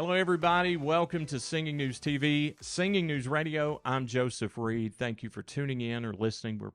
Hello, everybody. Welcome to Singing News TV, Singing News Radio. I'm Joseph Reed. Thank you for tuning in or listening. We're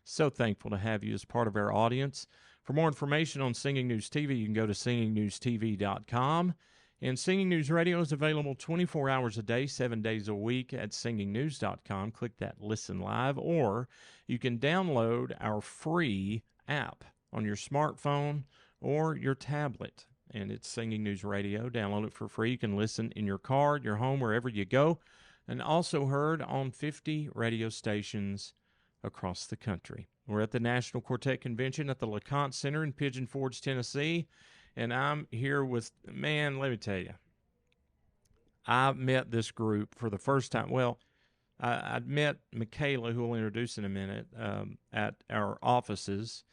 so thankful to have you as part of our audience. For more information on Singing News TV, you can go to singingnewstv.com. And Singing News Radio is available 24 hours a day, 7 days a week at singingnews.com. Click that Listen Live, or you can download our free app on your smartphone or your tablet. And it's Singing News Radio. Download it for free. You can listen in your car, your home, wherever you go. And also heard on 50 radio stations across the country. We're at the National Quartet Convention at the LeConte Center in Pigeon Forge, Tennessee. And I'm here with, man, let me tell you, I met this group for the first time. Well, I'd met Michaela, who we'll introduce in a minute, at our offices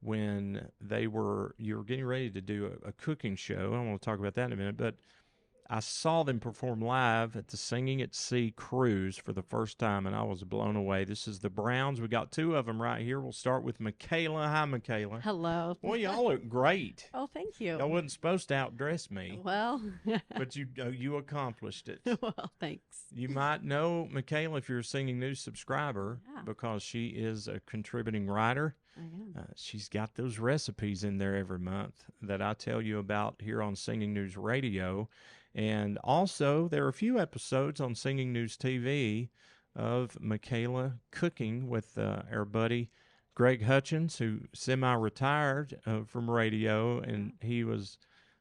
when you were getting ready to do a cooking show. I want to talk about that in a minute, but I saw them perform live at the Singing at Sea cruise for the first time, and I was blown away. This is the Browns. We got two of them right here. We'll start with Michaela. Hi, Michaela. Hello. Boy, y'all look great. Oh, thank you. Y'all wasn't supposed to outdress me. Well. But you accomplished it. Well, thanks. You might know Michaela if you're a Singing News subscriber, because she is a contributing writer. I am. She's got those recipes in there every month that I tell you about here on Singing News Radio. And also, there are a few episodes on Singing News TV of Michaela cooking with our buddy Greg Hutchins, who semi-retired from radio, and he was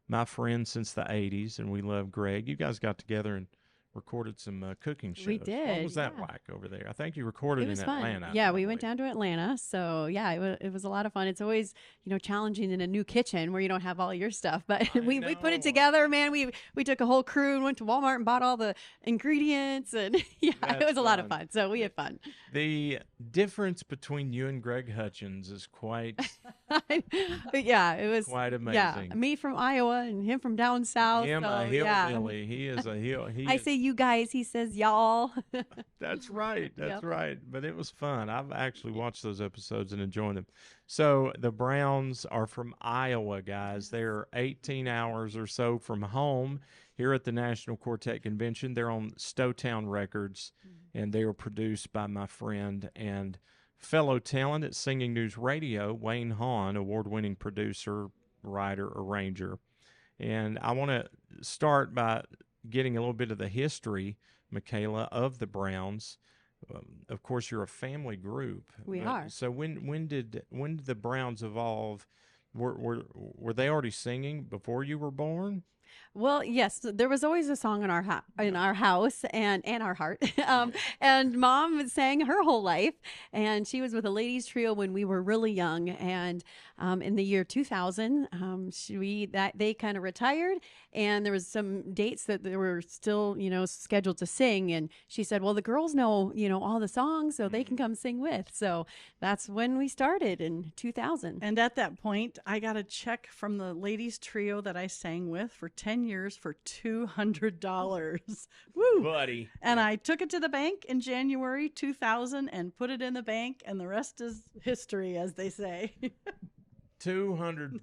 my friend since the 80s, and we love Greg. You guys got together and recorded some cooking shows. We did. What was that like over there? I think you recorded in Atlanta. Yeah, we went down to Atlanta. So, yeah, it was a lot of fun. It's always, challenging in a new kitchen where you don't have all your stuff. But we put it together, man. We took a whole crew and went to Walmart and bought all the ingredients. And, it was a lot of fun. So we had fun. The difference between you and Greg Hutchins is quite... yeah, it was... quite amazing. Yeah, me from Iowa and him from down south. Him, a hillbilly. He is a hill. I say you guys, he says y'all. That's right. That's right. But it was fun. I've actually watched those episodes and enjoyed them. So the Browns are from Iowa, guys. They're 18 hours or so from home here at the National Quartet Convention. They're on Stowtown Records, and they were produced by my friend and fellow talent at Singing News Radio, Wayne Hahn, award-winning producer, writer, arranger. And I want to start by getting a little bit of the history, Michaela, of the Browns. Of course, you're a family group. We are. So when did the Browns evolve? Were they already singing before you were born? Well, yes, there was always a song in our house and our heart. And Mom sang her whole life, and she was with a ladies trio when we were really young. And in the year 2000, they kind of retired, and there was some dates that they were still, scheduled to sing. And she said, "Well, the girls know, all the songs, so they can come sing with." So that's when we started in 2000. And at that point, I got a check from the ladies trio that I sang with for 10 years for $200. Woo! Buddy. And I took it to the bank in January 2000 and put it in the bank, and the rest is history, as they say. $200.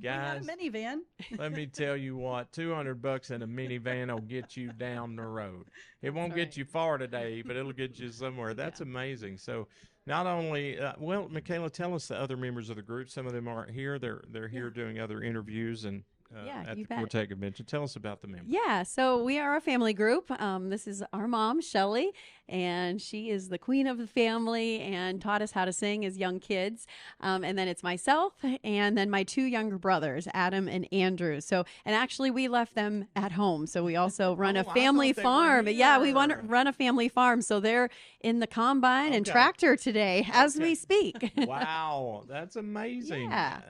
Guys, not a minivan. Let me tell you what, $200 in a minivan will get you down the road. It won't get you far today, but it'll get you somewhere. That's amazing. So not only, Michaela, tell us the other members of the group. Some of them aren't here. They're here doing other interviews and at the Quartet Convention. Tell us about the members. Yeah, so we are a family group. This is our mom, Shelly, and she is the queen of the family and taught us how to sing as young kids. And then it's myself and then my two younger brothers, Adam and Andrew. So, and actually we left them at home. So we also run a family farm. Yeah, we want to run a family farm. So they're in the combine and tractor today as we speak. Wow, that's amazing. Yeah.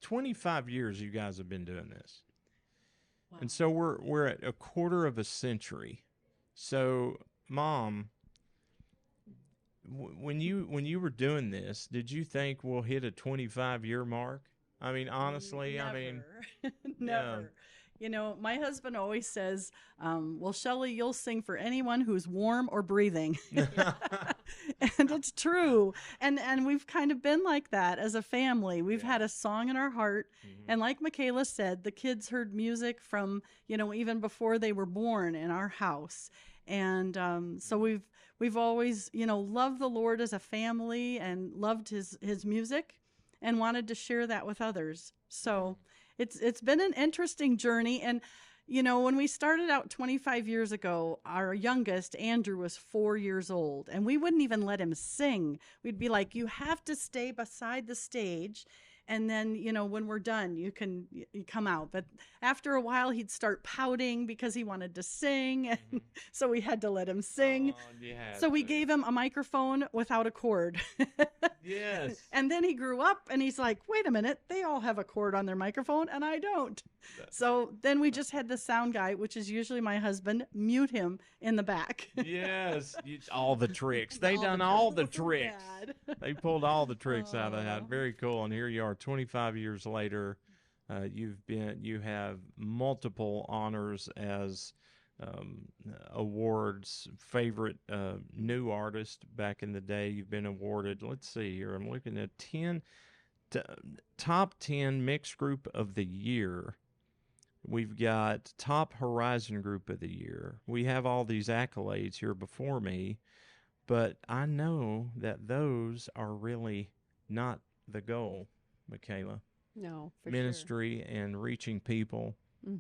25 years you guys have been doing this. Wow. And so we're at a quarter of a century. So, Mom, when you were doing this, did you think we'll hit a 25-year mark? I mean, honestly, Never. I mean, never. You know, my husband always says, well, Shelley, you'll sing for anyone who's warm or breathing. And it's true. And we've kind of been like that as a family. We've had a song in our heart. And like Michaela said, the kids heard music from, you know, even before they were born in our house. And so we've always, you know, loved the Lord as a family and loved his music and wanted to share that with others. So it's been an interesting journey. And, you know, when we started out 25 years ago, our youngest, Andrew, was 4 years old, and we wouldn't even let him sing. We'd be like, you have to stay beside the stage. And then, you know, when we're done, you come out. But after a while, he'd start pouting because he wanted to sing. And so we had to let him sing. So we gave him a microphone without a cord. Yes. And then he grew up and he's like, wait a minute, they all have a cord on their microphone and I don't. So then we just had the sound guy, which is usually my husband, mute him in the back. Yes. All the tricks. They done all the tricks. They pulled all the tricks out of that. Very cool. And here you are 25 years later. You have multiple honors as awards, favorite new artist back in the day. You've been awarded, let's see here, I'm looking at 10 top 10 mixed group of the year. We've got top Horizon group of the year. We have all these accolades here before me, but I know that those are really not the goal, Michaela. No, for Ministry and reaching people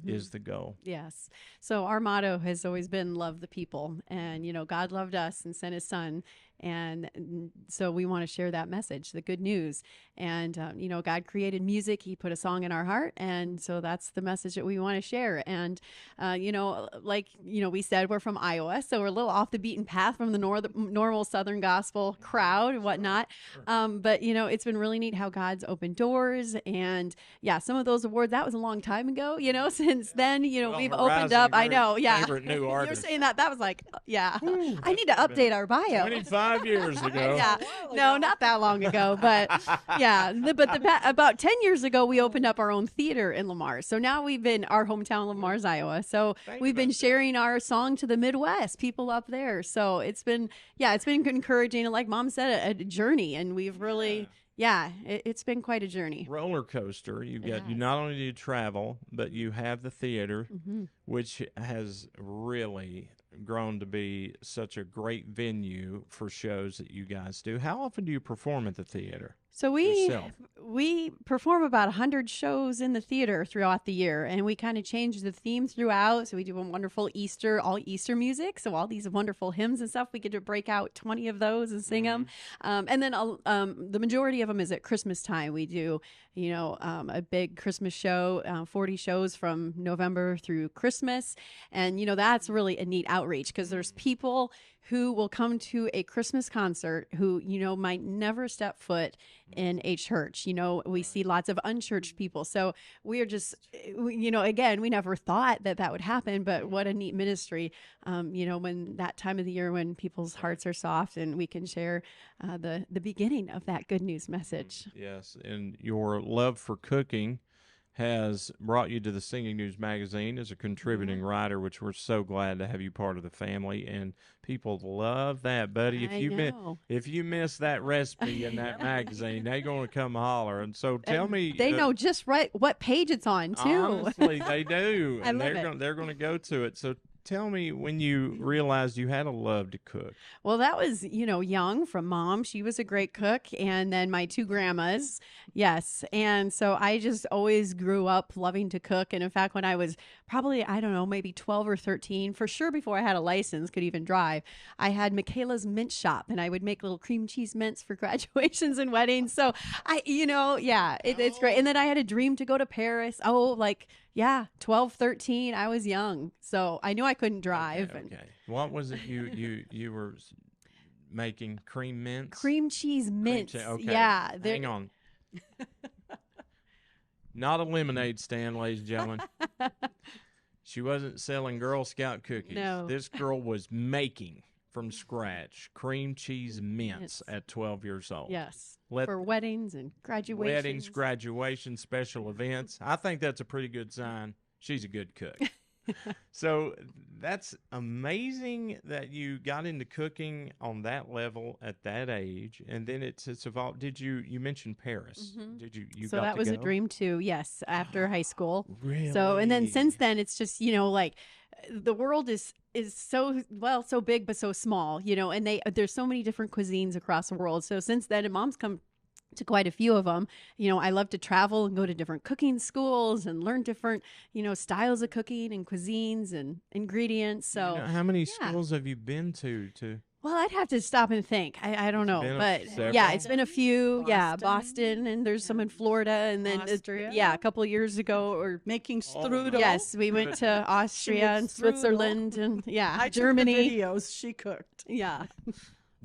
is the goal. Yes. So our motto has always been love the people. And, you know, God loved us and sent his son. And so we want to share that message, the good news. And, you know, God created music. He put a song in our heart. And so that's the message that we want to share. And, you know, like, you know, we said we're from Iowa, so we're a little off the beaten path from the normal Southern gospel crowd and whatnot. But, you know, it's been really neat how God's opened doors. And yeah, some of those awards, that was a long time ago, you know, since then, you know, Well, we've Horizon, opened up. I know. Yeah. favorite new You're artist. saying that was like, yeah, I need to update our bio. 25 years ago. Yeah, no, not that long ago, but yeah, about 10 years ago, we opened up our own theater in Lamar. So now we've been our hometown, Lamar's, Iowa. So we've been sharing our song to the Midwest, people up there. So it's been encouraging. And like Mom said, a journey, and we've really. Yeah, it's been quite a journey. Roller coaster. You not only do you travel, but you have the theater, which has really grown to be such a great venue for shows that you guys do. How often do you perform at the theater? So we perform about 100 shows in the theater throughout the year, and we kind of change the theme throughout. So we do a wonderful all Easter music. So all these wonderful hymns and stuff, we get to break out 20 of those and sing them. And then the majority of them is at Christmas time. We do, you know, a big Christmas show, 40 shows from November through Christmas. And, you know, that's really a neat outreach because there's people who will come to a Christmas concert who, you know, might never step foot in a church. You know, we see lots of unchurched people. So we are just, you know, again, we never thought that would happen, but what a neat ministry, you know, when that time of the year when people's hearts are soft and we can share the beginning of that good news message. Yes, and your love for cooking has brought you to the Singing News magazine as a contributing writer, which we're so glad to have you part of the family. And people love that, buddy. If you miss that recipe in that magazine, they're going to come holler. And so tell me, they know just right what page it's on too. Honestly, they do, and they're going to go to it. So tell me when you realized you had a love to cook. Well, that was, you know, young from Mom. She was a great cook. And then my two grandmas. Yes. And so I just always grew up loving to cook. And in fact, when I was probably, I don't know, maybe 12 or 13, for sure before I had a license, could even drive, I had Michaela's Mint Shop and I would make little cream cheese mints for graduations and weddings. So it's great. And then I had a dream to go to Paris. 12, 13. I was young. So I knew I couldn't drive. Okay. What was it you were making? Cream mints? Cream cheese mints. Okay. Yeah. Hang on. Not a lemonade stand, ladies and gentlemen. She wasn't selling Girl Scout cookies. No. This girl was making from scratch cream cheese mints at 12 years old. Yes. For weddings and graduations. Weddings, graduations, special events. I think that's a pretty good sign. she's a good cook. So that's amazing that you got into cooking on that level at that age, and then it's evolved. You mentioned Paris? Did you So got that to was a go? dream too. Yes, after high school. Really? So and then since then it's just, like the world is so big but so small, and there's so many different cuisines across the world. So since then, and mom's come to quite a few of them. I love to travel and go to different cooking schools and learn different, styles of cooking and cuisines and ingredients. So How many yeah. schools have you been to? Well, I'd have to stop and think. I don't It's know, been but several? yeah, it's been a few. Yeah, Boston, Boston, and there's some in Florida, and then Austria. a couple of years ago, or Making Oh, strudel. yes, we went to Austria and strudel. Switzerland, and I Germany. took the videos she cooked. Yeah.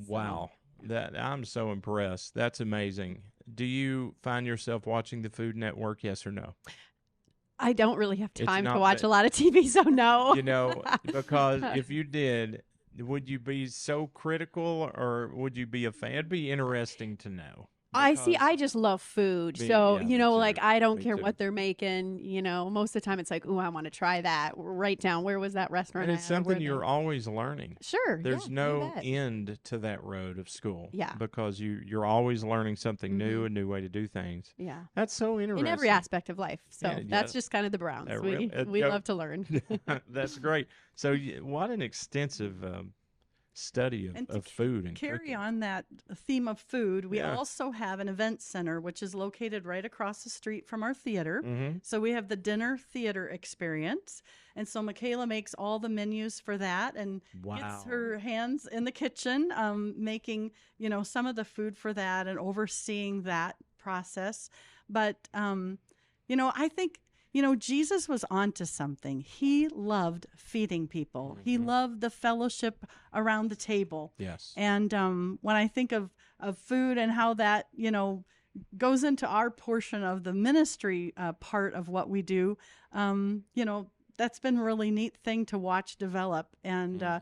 Wow. That I'm so impressed. That's amazing. Do you find yourself watching the Food Network, yes or no? I don't really have It's time to not watch that- a lot of TV, so no. Because if you did, would you be so critical or would you be a fan? It'd be interesting to know. I see. Because- I just love food. Me- So, yeah, me too. like I don't Me care too. what they're making. Most of the time it's like, ooh, I want to try that. Write down, where was that restaurant And it's at, or where something you're they- always learning. Sure. There's yeah, you no bet. end to that road of school. Yeah. Because you're always learning something new, Mhm. a new way to do things. Yeah. That's so interesting. In every aspect of life. So Yeah, that's yeah. just kind of the Browns. Real- We yeah. love to learn. That's great. So what an extensive study And to of food and Carry cooking. on that theme of food, we Yeah. also have an event center, which is located right across the street from our theater. Mm-hmm. So we have the dinner theater experience. And so Michaela makes all the menus for that and Wow. gets her hands in the kitchen, making, some of the food for that and overseeing that process. But, I think, Jesus was onto something. He loved feeding people. He Mhm. loved the fellowship around the table. Yes. And when I think of food and how that, goes into our portion of the ministry part of what we do, that's been a really neat thing to watch develop. And, Mhm.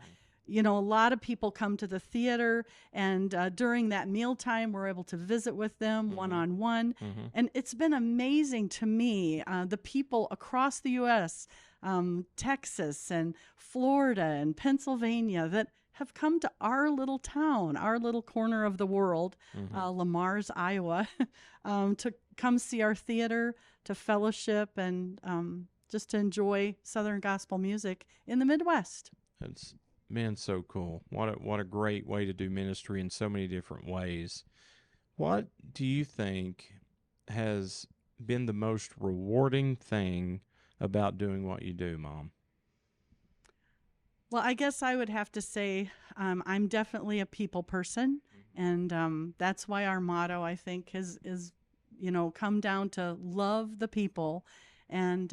a lot of people come to the theater, and during that mealtime, we're able to visit with them Mhm. one-on-one. Mhm. And it's been amazing to me, the people across the U.S., Texas and Florida and Pennsylvania that have come to our little town, our little corner of the world, Mhm. Lamar's, Iowa, to come see our theater, to fellowship, and just to enjoy Southern gospel music in the Midwest. It's been so cool. What a great way to do ministry in so many different ways. What do you think has been the most rewarding thing about doing what you do, Mom? Well, I guess I would have to say I'm definitely a people person, and that's why our motto, I think, is come down to love the people, and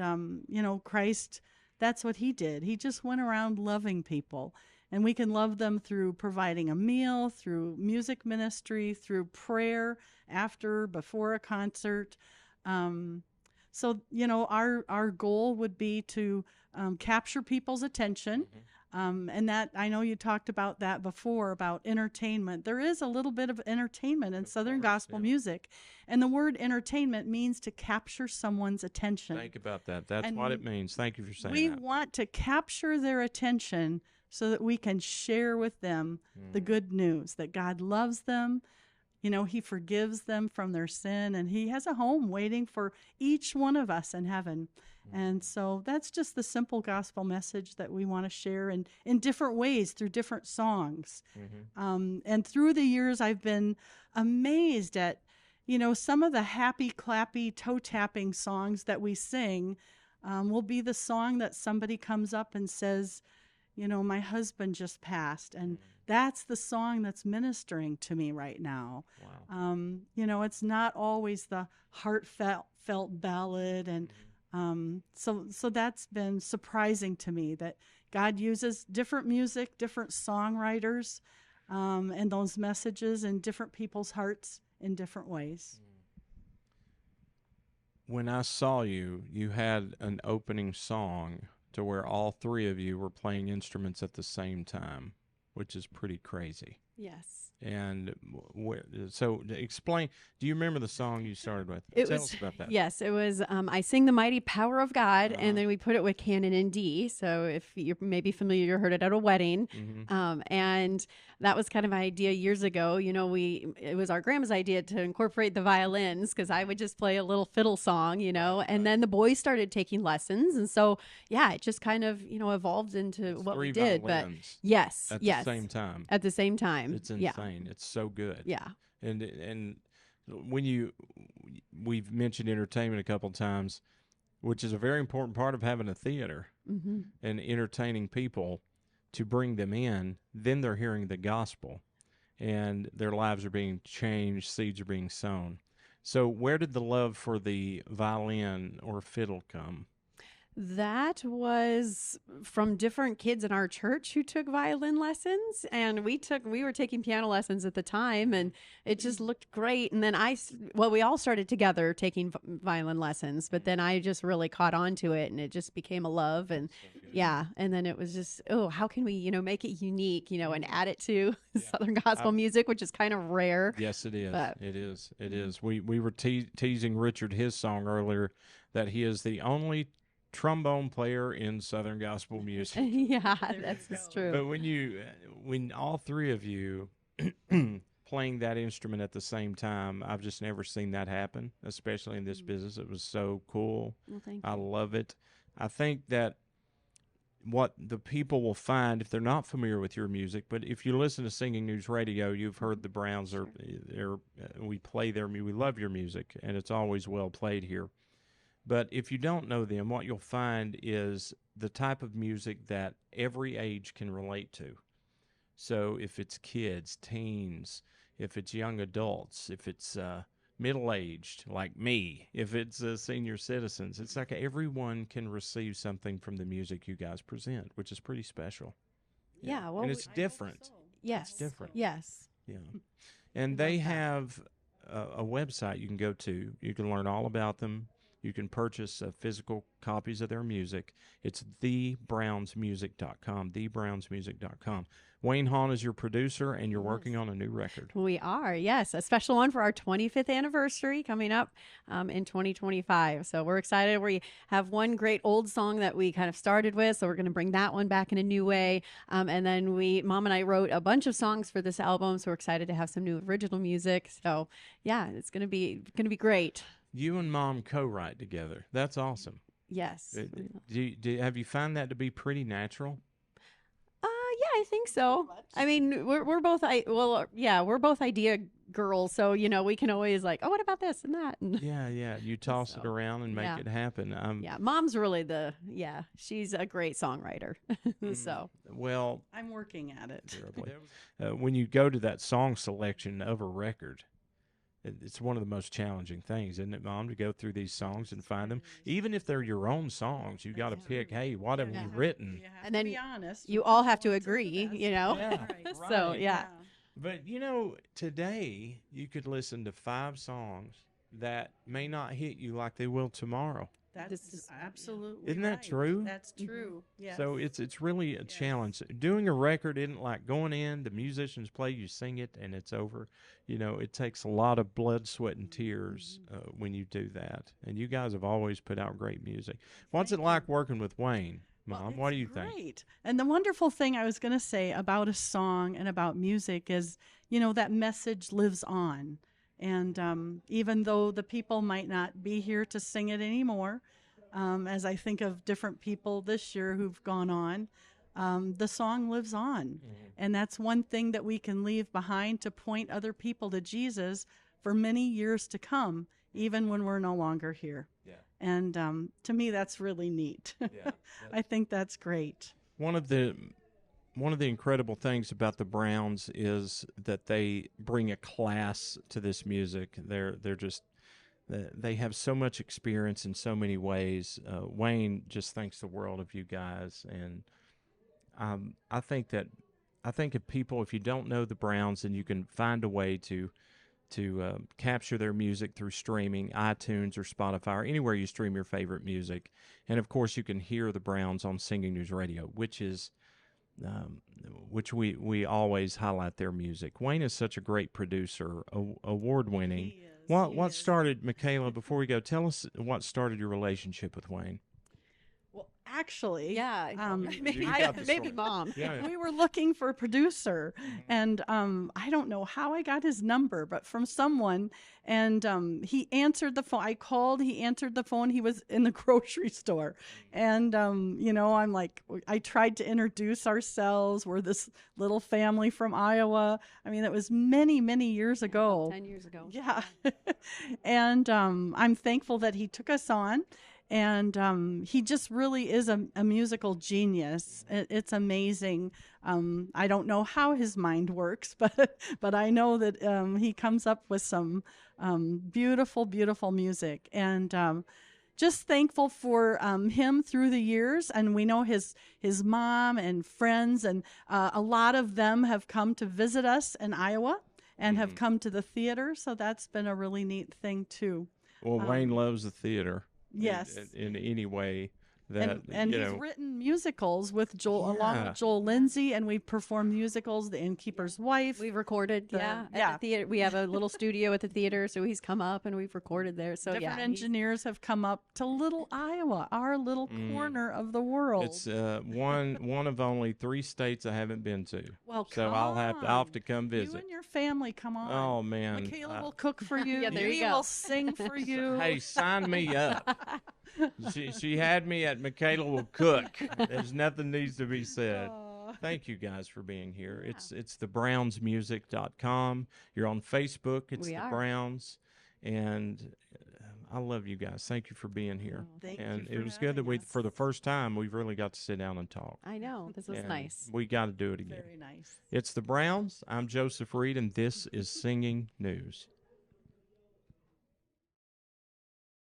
Christ. That's what he did. He just went around loving people, and we can love them through providing a meal, through music ministry, through prayer before a concert. So our goal would be to capture people's attention. And that, I know you talked about that before, about entertainment. There is a little bit of entertainment in Of Southern course, gospel yeah. music. And the word entertainment means to capture someone's attention. Think about that. That's And what it means. Thank you for saying We that. want to capture their attention so that we can share with them the good news that God loves them. He forgives them from their sin, and he has a home waiting for each one of us in heaven. And so that's just the simple gospel message that we want to share in different ways through different songs. Mhm. And through the years, I've been amazed at, some of the happy, clappy, toe-tapping songs that we sing will be the song that somebody comes up and says, my husband just passed. And that's the song that's ministering to me right now. Wow. It's not always the heartfelt ballad. And so that's been surprising to me that God uses different music, different songwriters, and those messages in different people's hearts in different ways. When I saw you, you had an opening song to where all three of you were playing instruments at the same time, which is pretty crazy. Yes. And so explain. Do you remember the song you started with? It Tell was, us about that. yes, it was, I Sing the Mighty Power of God, Uh-huh. and then we put it with canon in D. So if you're maybe familiar, you heard it at a wedding. And that was kind of an idea years ago. It was our grandma's idea to incorporate the violins, because I would just play a little fiddle song, and then the boys started taking lessons. And so, yeah, it just kind of, evolved into It's what we 3 did. violins But yes, at yes. the same time. At the same time. It's Yeah. insane. It's so good. Yeah. And when we've mentioned entertainment a couple times, which is a very important part of having a theater and entertaining people to bring them in. Then they're hearing the gospel, and their lives are being changed. Seeds are being sown. So, where did the love for the violin or fiddle come? That was from different kids in our church who took violin lessons, and we were taking piano lessons at the time, and it just looked great. And then we all started together taking violin lessons, but then I just really caught on to it, and it just became a love. And yeah, and then it was just, oh, how can we, make it unique, and add it to Southern gospel music, which is kind of rare. Yes, it is. But, it is. We were teasing Richard his song earlier that he is the only trombone player in Southern gospel music. Yeah, that's true. But when all three of you playing that instrument at the same time, I've just never seen that happen, especially in this business. It was so cool. Well, thank I you. love it. I think that what the people will find if they're not familiar with your music, but if you listen to Singing News Radio, you've heard the Browns we play we love your music, and it's always well played here. But if you don't know them, what you'll find is the type of music that every age can relate to. So if it's kids, teens, if it's young adults, if it's middle-aged like me, if it's senior citizens, it's like everyone can receive something from the music you guys present, which is pretty special. Yeah, well, and it's different. Yes. It's different. Yes. Yeah. And they have a website you can go to. You can learn all about them. You can purchase physical copies of their music. It's thebrownsmusic.com, thebrownsmusic.com. Wayne Hahn is your producer, and you're working on a new record. We are, yes. A special one for our 25th anniversary coming up in 2025. So we're excited. We have one great old song that we kind of started with, so we're going to bring that one back in a new way. And then Mom and I wrote a bunch of songs for this album, so we're excited to have some new original music. So, yeah, it's going to be great. You and Mom co-write together. That's awesome. Yes. Have you found that to be pretty natural? Yeah, I think so. I mean, we're both we're both idea girls, so we can always like, oh, what about this and that? And Yeah. You toss it around and make it happen. Yeah, Mom's really she's a great songwriter. So well, I'm working at it. When you go to that song selection of a record, it's one of the most challenging things, isn't it, Mom, to go through these songs and find them? Even if they're your own songs, you got to pick, hey, what have you written? And then be honest, you all have to agree, Yeah, So, right. yeah. But, today you could listen to 5 songs that may not hit you like they will tomorrow. That's absolutely Isn't that right. true? That's true. Yes. So it's really a challenge. Doing a record isn't like going in, the musicians play, you sing it, and it's over. It takes a lot of blood, sweat, and tears when you do that. And you guys have always put out great music. What's it like working with Wayne, Mom? Well, what do you great. think? And the wonderful thing I was going to say about a song and about music is, that message lives on. And even though the people might not be here to sing it anymore, as I think of different people this year who've gone on, the song lives on. Mm-hmm. And that's one thing that we can leave behind to point other people to Jesus for many years to come, even when we're no longer here. Yeah. And to me, that's really neat. Yeah. I think that's great. One of the incredible things about the Browns is that they bring a class to this music. They have so much experience in so many ways. Wayne just thinks the world of you guys, and I think if you don't know the Browns, then you can find a way to capture their music through streaming, iTunes or Spotify, or anywhere you stream your favorite music. And of course, you can hear the Browns on Singing News Radio, which is which we always highlight their music. Wayne is such a great producer, award winning. He is. What started, Michaela? Before we go, tell us what started your relationship with Wayne. Well, actually, Yeah, maybe, You got the maybe story. mom. Yeah. we were looking for a producer, and I don't know how I got his number, but from someone, and he answered the phone. I called, he answered the phone. He was in the grocery store, and I'm like, I tried to introduce ourselves. We're this little family from Iowa. I mean, it was many, many years ago. 10 years ago. Yeah. And I'm thankful that he took us on. And he just really is a musical genius. It's amazing. I don't know how his mind works, but I know that he comes up with some beautiful, beautiful music. And just thankful for him through the years. And we know his mom and friends, and a lot of them have come to visit us in Iowa and have come to the theater. So that's been a really neat thing, too. Well, Wayne loves the theater. Yes. In any way that And you he's know. written musicals with Joel, along Yeah. with Joel Lindsay, and we've performed musicals, The Innkeeper's Wife. We've recorded, at yeah. the theater. We have a little studio at the theater, so he's come up and we've recorded there. So Different yeah, engineers have come up to Little Iowa, our little corner of the world. It's one of only 3 states I haven't been to. Well, So I'll have to come You visit. and your family, come on. Oh man. Michaela will cook for you. Yeah, there we you go. will sing for you. Hey, sign me up. She had me at Michaela will cook. There's nothing needs to be said. Thank you guys for being here. It's thebrownsmusic.com. You're on Facebook. It's We the are. Browns, and I love you guys. Thank you for being here. Thank you and for it was good that having us. for the first time, we've really got to sit down and talk. I know this was And nice. We got to do it again. Very nice. It's the Browns. I'm Joseph Reed, and this is Singing News.